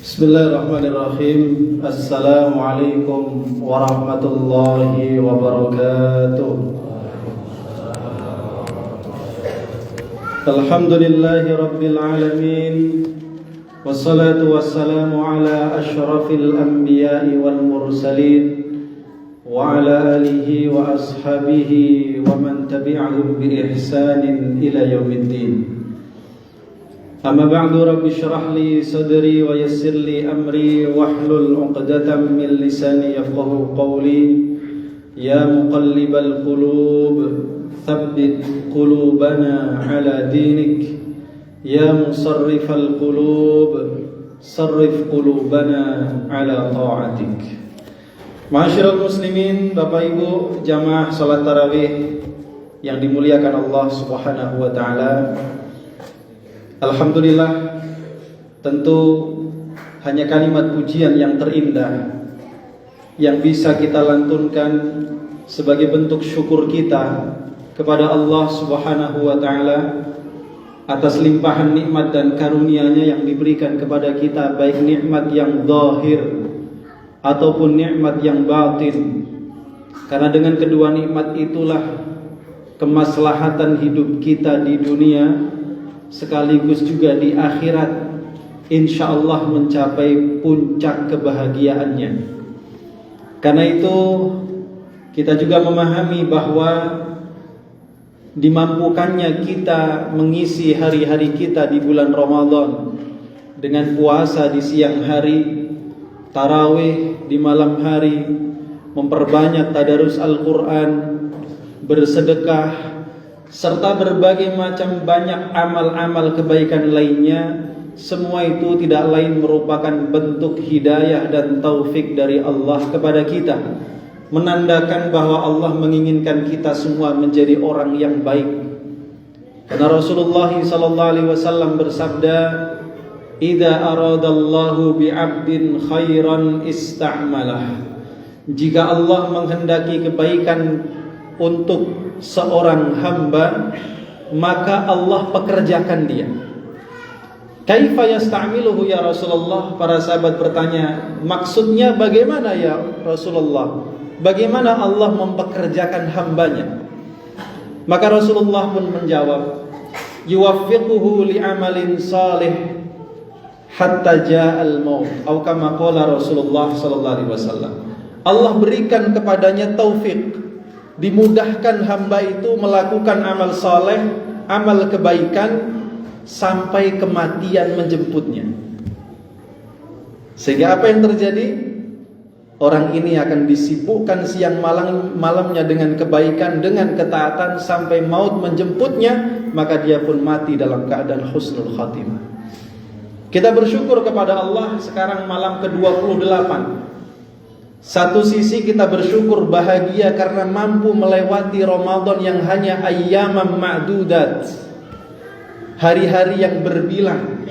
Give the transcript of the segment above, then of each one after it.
Bismillahirrahmanirrahim. Assalamualaikum warahmatullahi wabarakatuh. Alhamdulillahi rabbil alamin. Wassalatu wassalamu ala asyrafil anbiya'i wal mursalin wa ala alihi wa ashabihi wa man tabi'ahum bi ihsanin ila yaumiddin. Amma ba'du, rabbi syrah li sadri wa yassir li amri wahlul 'uqdatam min lisani yafqahu qawli. Ya muqallibal qulub thabbit qulubana ala dinik. Ya musarrifal qulub sarrif qulubana ala ta'atik. Ma'asyiral muslimin, Bapak Ibu jamaah salat tarawih yang dimuliakan Allah Subhanahu wa taala. Alhamdulillah, tentu hanya kalimat pujian yang terindah yang bisa kita lantunkan sebagai bentuk syukur kita kepada Allah Subhanahu wa taala atas limpahan nikmat dan karunia-Nya yang diberikan kepada kita, baik nikmat yang zahir ataupun nikmat yang batin. Karena dengan kedua nikmat itulah kemaslahatan hidup kita di dunia sekaligus juga di akhirat insyaallah mencapai puncak kebahagiaannya. Karena itu kita juga memahami bahwa dimampukannya kita mengisi hari-hari kita di bulan Ramadan dengan puasa di siang hari, tarawih di malam hari, memperbanyak tadarus Al-Quran, bersedekah, serta berbagai macam banyak amal-amal kebaikan lainnya. Semua itu tidak lain merupakan bentuk hidayah dan taufik dari Allah kepada kita, menandakan bahwa Allah menginginkan kita semua menjadi orang yang baik. Karena Rasulullah SAW bersabda, "Idza aradallahu bi'abdin khairan ista'malah." Jika Allah menghendaki kebaikan untuk seorang hamba, maka Allah pekerjakan dia. Kaifa yasta'miluhu ya Rasulullah? Para sahabat bertanya, maksudnya bagaimana ya Rasulullah? Bagaimana Allah mempekerjakan hambanya? Maka Rasulullah pun menjawab, yuwaffiquhu li'amalin salih hatta ja'al maut, atau kama qala Rasulullah sallallahu alaihi wasallam. Allah berikan kepadanya taufik, dimudahkan hamba itu melakukan amal saleh, amal kebaikan sampai kematian menjemputnya. Sehingga apa yang terjadi? Orang ini akan disibukkan siang malamnya dengan kebaikan, dengan ketaatan sampai maut menjemputnya, maka dia pun mati dalam keadaan husnul khatimah. Kita bersyukur kepada Allah sekarang malam ke-28. Satu sisi kita bersyukur bahagia karena mampu melewati Ramadan yang hanya ayyamam ma'dudat, hari-hari yang berbilang,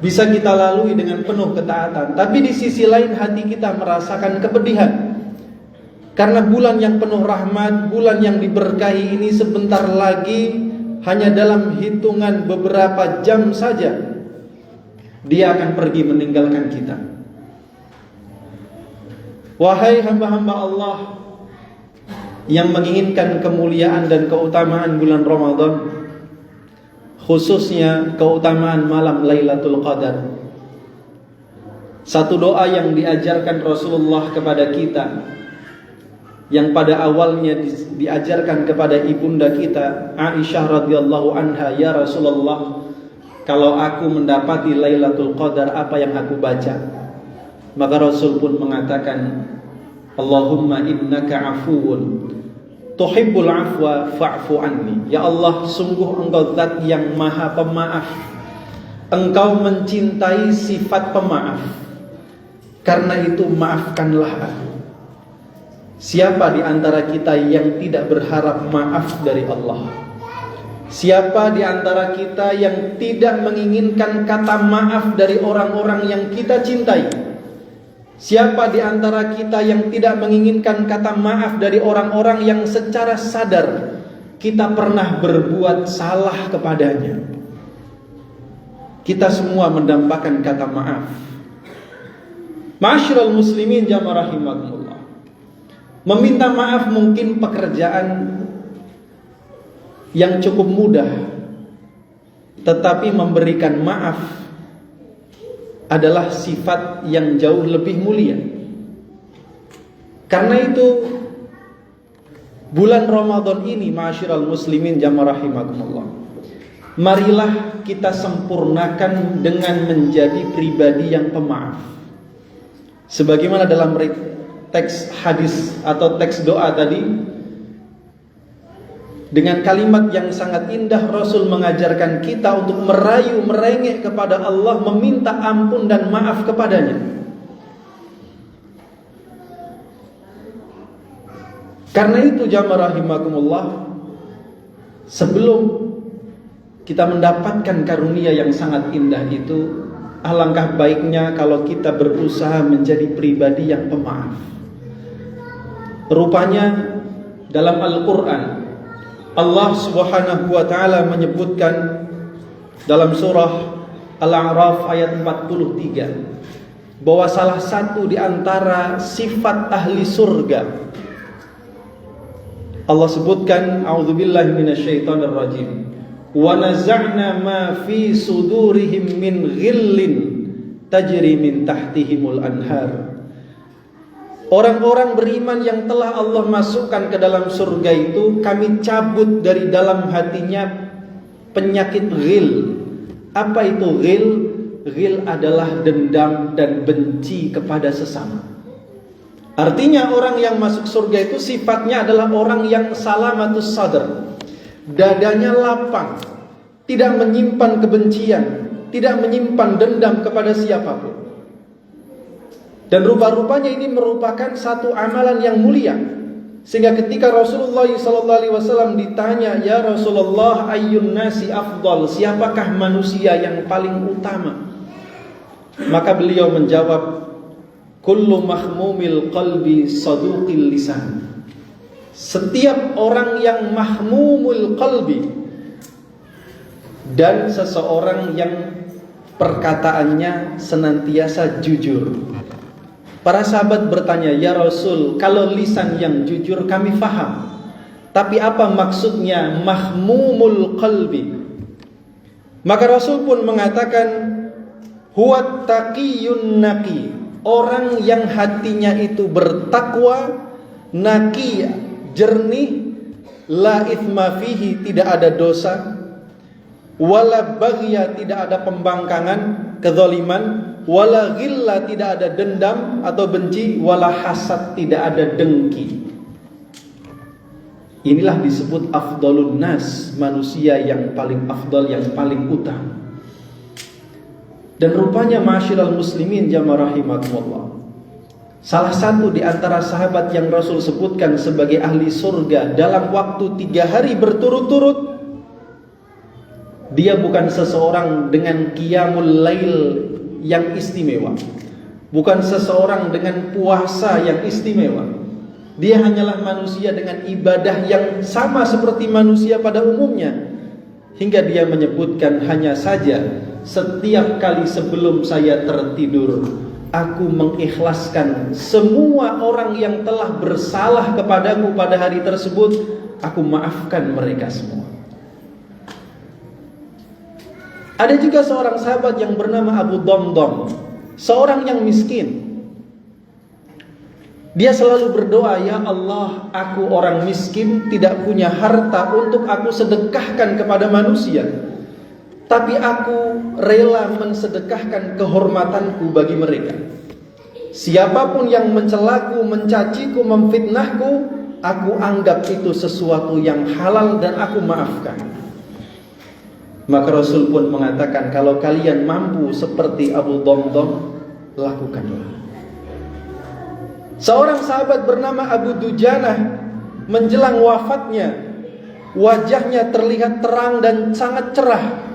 bisa kita lalui dengan penuh ketaatan. Tapi di sisi lain hati kita merasakan kepedihan, karena bulan yang penuh rahmat, bulan yang diberkahi ini sebentar lagi, hanya dalam hitungan beberapa jam saja dia akan pergi meninggalkan kita. Wahai hamba-hamba Allah yang menginginkan kemuliaan dan keutamaan bulan Ramadan, khususnya keutamaan malam Lailatul Qadar, satu doa yang diajarkan Rasulullah kepada kita, yang pada awalnya diajarkan kepada ibunda kita Aisyah radhiyallahu anha, ya Rasulullah, kalau aku mendapati Lailatul Qadar, apa yang aku baca? Maka Rasul pun mengatakan, Allahumma innaka afuwun tuhibbul afwa fa'fu anni. Ya Allah, sungguh Engkau zat yang maha pemaaf, Engkau mencintai sifat pemaaf, karena itu maafkanlah aku. Siapa di antara kita yang tidak berharap maaf dari Allah? Siapa di antara kita yang tidak menginginkan kata maaf dari orang-orang yang kita cintai? Siapa di antara kita yang tidak menginginkan kata maaf dari orang-orang yang secara sadar kita pernah berbuat salah kepadanya? kita semua mendambakan kata maaf. Ma'asyiral muslimin jamaah rahimakumullah. Meminta maaf mungkin pekerjaan yang cukup mudah, tetapi memberikan maaf adalah sifat yang jauh lebih mulia. Karena itu bulan Ramadan ini, ma'asyiral muslimin jamaah rahimakumullah, marilah kita sempurnakan dengan menjadi pribadi yang pemaaf. Sebagaimana dalam teks hadis atau teks doa tadi, dengan kalimat yang sangat indah Rasul mengajarkan kita untuk merayu merengek kepada Allah, meminta ampun dan maaf kepadanya. Karena itu jamaah rahimakumullah, sebelum kita mendapatkan karunia yang sangat indah itu, alangkah baiknya kalau kita berusaha menjadi pribadi yang pemaaf. Rupanya dalam Al-Quran Allah subhanahu wa ta'ala menyebutkan dalam surah Al-A'raf ayat 43 bahwa salah satu di antara sifat ahli surga, Allah sebutkan, a'udzubillahi minasyaitonir rajim, wa naza'na ma fi sudurihim min ghillin tajri min tahtihimul anhar. Orang-orang beriman yang telah Allah masukkan ke dalam surga itu, kami cabut dari dalam hatinya penyakit ghil. Apa itu ghil? Ghil adalah dendam dan benci kepada sesama. Artinya orang yang masuk surga itu sifatnya adalah orang yang salamatus sadr, dadanya lapang, tidak menyimpan kebencian, tidak menyimpan dendam kepada siapapun. Dan rupa-rupanya ini merupakan satu amalan yang mulia. Sehingga ketika Rasulullah SAW ditanya, ya Rasulullah, ayyun nasi afdal, siapakah manusia yang paling utama? Maka beliau menjawab, kullu mahmumil qalbi saduqil lisan. Setiap orang yang mahmumul qalbi, dan seseorang yang perkataannya senantiasa jujur. Para sahabat bertanya, ya Rasul, kalau lisan yang jujur kami faham, tapi apa maksudnya mahmumul qalbi? Maka Rasul pun mengatakan, huwa taqiyun naqi, orang yang hatinya itu bertakwa, naqi, jernih, la itsma fihi, tidak ada dosa, wala baghya, tidak ada pembangkangan, kezaliman, wala ghilla, tidak ada dendam atau benci, wala hasad, tidak ada dengki. Inilah disebut afdalun nas, manusia yang paling afdal, yang paling utama. Dan rupanya ma'asyiral muslimin jamaah rahimakumullah, salah satu di antara sahabat yang Rasul sebutkan sebagai ahli surga dalam waktu 3 hari berturut-turut, dia bukan seseorang dengan qiyamul lail yang istimewa, bukan seseorang dengan puasa yang istimewa. Dia hanyalah manusia dengan ibadah yang sama seperti manusia pada umumnya. Hingga dia menyebutkan, hanya saja setiap kali sebelum saya tertidur, aku mengikhlaskan semua orang yang telah bersalah kepadaku pada hari tersebut, aku maafkan mereka semua. Ada juga seorang sahabat yang bernama Abu Damdam, seorang yang miskin. Dia selalu berdoa, ya Allah, aku orang miskin, tidak punya harta untuk aku sedekahkan kepada manusia, tapi aku rela mensedekahkan kehormatanku bagi mereka. Siapapun yang mencelaku, mencaciku, memfitnahku, aku anggap itu sesuatu yang halal dan aku maafkan. Maka Rasul pun mengatakan, kalau kalian mampu seperti Abu Damdam, lakukanlah. Seorang sahabat bernama Abu Dujanah, menjelang wafatnya, wajahnya terlihat terang dan sangat cerah.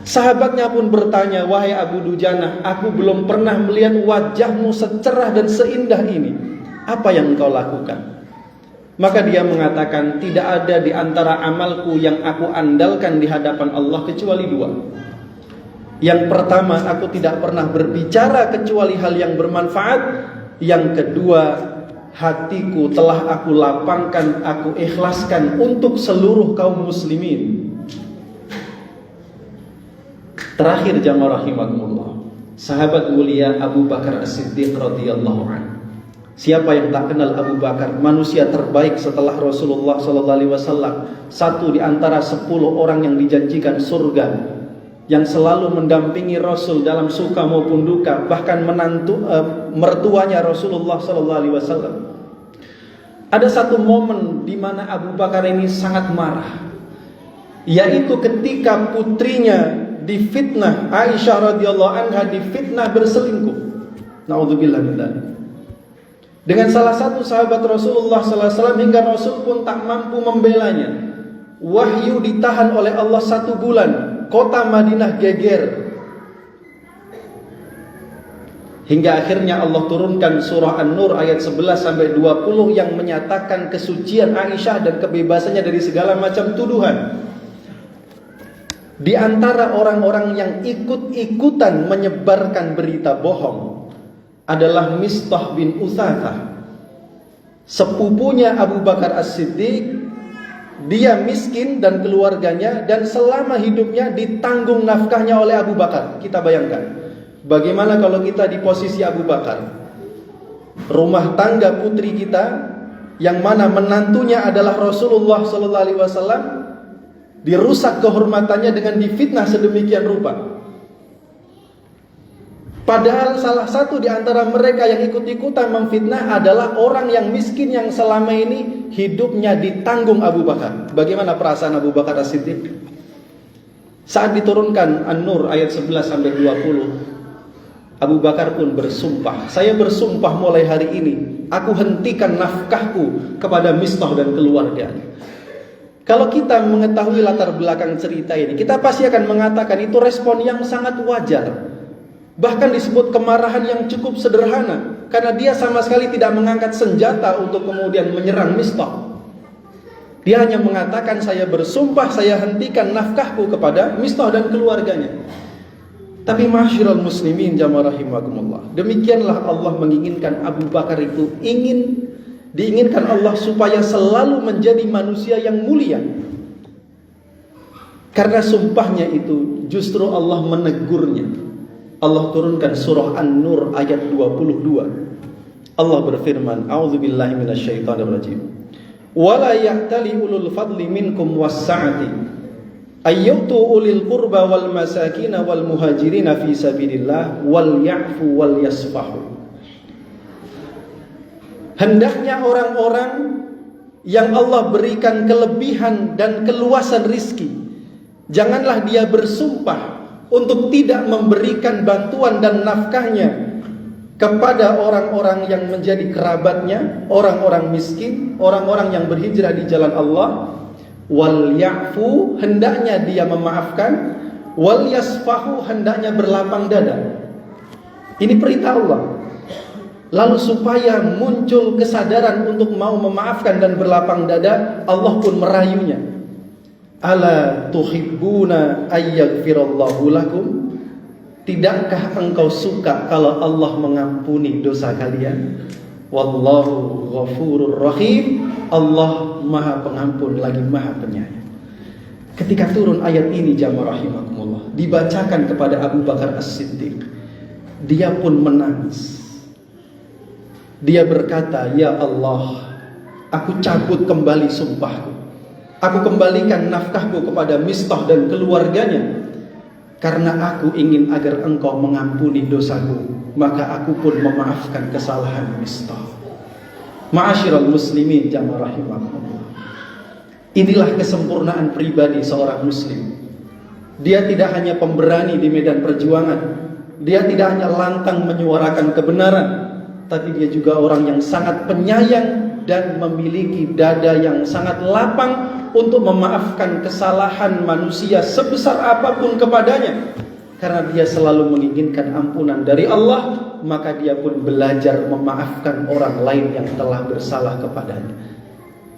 Sahabatnya pun bertanya, wahai Abu Dujanah, aku belum pernah melihat wajahmu secerah dan seindah ini. Apa yang engkau lakukan? Maka dia mengatakan, tidak ada di antara amalku yang aku andalkan di hadapan Allah kecuali 2. Yang pertama, aku tidak pernah berbicara kecuali hal yang bermanfaat. Yang kedua, hatiku telah aku lapangkan, aku ikhlaskan untuk seluruh kaum muslimin. Terakhir jamaah rahimakumullah, sahabat mulia Abu Bakar As-Siddiq radhiyallahu anhu. Siapa yang tak kenal Abu Bakar, manusia terbaik setelah Rasulullah sallallahu alaihi wasallam, satu di antara 10 orang yang dijanjikan surga, yang selalu mendampingi Rasul dalam suka maupun duka, bahkan mertuanya Rasulullah sallallahu alaihi wasallam. Ada satu momen di mana Abu Bakar ini sangat marah, yaitu ketika putrinya difitnah, Aisyah radhiyallahu anha difitnah berselingkuh. Naudzubillah min dzalik. Dengan salah satu sahabat Rasulullah sallallahu alaihi wasallam, hingga Rasul pun tak mampu membelanya. Wahyu ditahan oleh Allah 1 bulan. Kota Madinah geger. Hingga akhirnya Allah turunkan surah An-Nur ayat 11 sampai 20 yang menyatakan kesucian Aisyah dan kebebasannya dari segala macam tuduhan. Di antara orang-orang yang ikut-ikutan menyebarkan berita bohong adalah Mistah bin Utsatsah, sepupunya Abu Bakar As-Siddiq. Dia miskin dan keluarganya, dan selama hidupnya ditanggung nafkahnya oleh Abu Bakar. Kita bayangkan, bagaimana kalau kita di posisi Abu Bakar. Rumah tangga putri kita, yang mana menantunya adalah Rasulullah sallallahu alaihi wasallam, dirusak kehormatannya dengan difitnah sedemikian rupa. Padahal salah satu di antara mereka yang ikut-ikutan memfitnah adalah orang yang miskin yang selama ini hidupnya ditanggung Abu Bakar. Bagaimana perasaan Abu Bakar As-Siddiq? Saat diturunkan An-Nur ayat 11 sampai 20, Abu Bakar pun bersumpah, saya bersumpah mulai hari ini aku hentikan nafkahku kepada Mistah dan keluarga. Kalau kita mengetahui latar belakang cerita ini, kita pasti akan mengatakan itu respon yang sangat wajar. Bahkan disebut kemarahan yang cukup sederhana, karena dia sama sekali tidak mengangkat senjata untuk kemudian menyerang Mistah. Dia hanya mengatakan, saya bersumpah saya hentikan nafkahku kepada Mistah dan keluarganya. Tapi ma'asyiral muslimin jamaah rahimakumullah, demikianlah Allah menginginkan Abu Bakar itu diinginkan Allah supaya selalu menjadi manusia yang mulia. Karena sumpahnya itu justru Allah menegurnya. Allah turunkan surah An-Nur ayat 22. Allah berfirman, a'udzubillahi minasyaitonirrajim. Wala ya'tali ulul fadli minkum was-sa'ati ayyutu ulil qurba wal masakin wal muhajirin fi sabilillah wal ya'fu wal yasfahu. Hendaknya orang-orang yang Allah berikan kelebihan dan keluasan rizki, janganlah dia bersumpah untuk tidak memberikan bantuan dan nafkahnya kepada orang-orang yang menjadi kerabatnya, orang-orang miskin, orang-orang yang berhijrah di jalan Allah. Wal ya'fu, hendaknya dia memaafkan. Wal yasfahu, hendaknya berlapang dada. Ini perintah Allah. Lalu supaya muncul kesadaran untuk mau memaafkan dan berlapang dada, Allah pun merayunya. Ala tuhibbuna ayyaghfirallahu lakum? Tidakkah engkau suka kalau Allah mengampuni dosa kalian? Wallahu ghafurur rahim. Allah Maha Pengampun lagi Maha Penyayang. Ketika turun ayat ini jamaah rahimakumullah, dibacakan kepada Abu Bakar As-Siddiq, dia pun menangis. Dia berkata, ya Allah, aku cabut kembali sumpahku. Aku kembalikan nafkahku kepada Mistah dan keluarganya, karena aku ingin agar engkau mengampuni dosaku, maka aku pun memaafkan kesalahan Mistah. Ma'asyiral muslimin jamaah rahimakumullah. Inilah kesempurnaan pribadi seorang muslim. Dia tidak hanya pemberani di medan perjuangan, dia tidak hanya lantang menyuarakan kebenaran, tapi dia juga orang yang sangat penyayang dan memiliki dada yang sangat lapang untuk memaafkan kesalahan manusia sebesar apapun kepadanya. Karena dia selalu menginginkan ampunan dari Allah, maka dia pun belajar memaafkan orang lain yang telah bersalah kepadanya.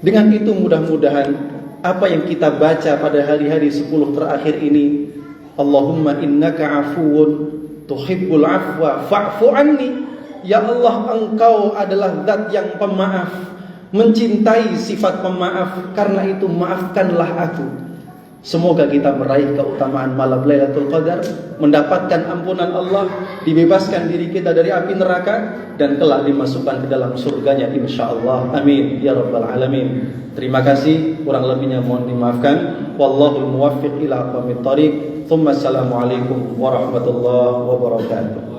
Dengan itu mudah-mudahan apa yang kita baca pada hari-hari 10 terakhir ini Allahumma innaka afuwun tuhibbul afwa fa'fu anni. Ya Allah, Engkau adalah zat yang pemaaf, mencintai sifat pemaaf, karena itu maafkanlah aku. Semoga kita meraih keutamaan malam Lailatul Qadar, mendapatkan ampunan Allah, dibebaskan diri kita dari api neraka, dan kelak dimasukkan ke dalam surganya insyaallah. Amin ya rabbal alamin. Terima kasih, kurang lebihnya mohon dimaafkan. Wallahul muwaffiq ila aqwamit thoriq. Assalamualaikum warahmatullahi wabarakatuh.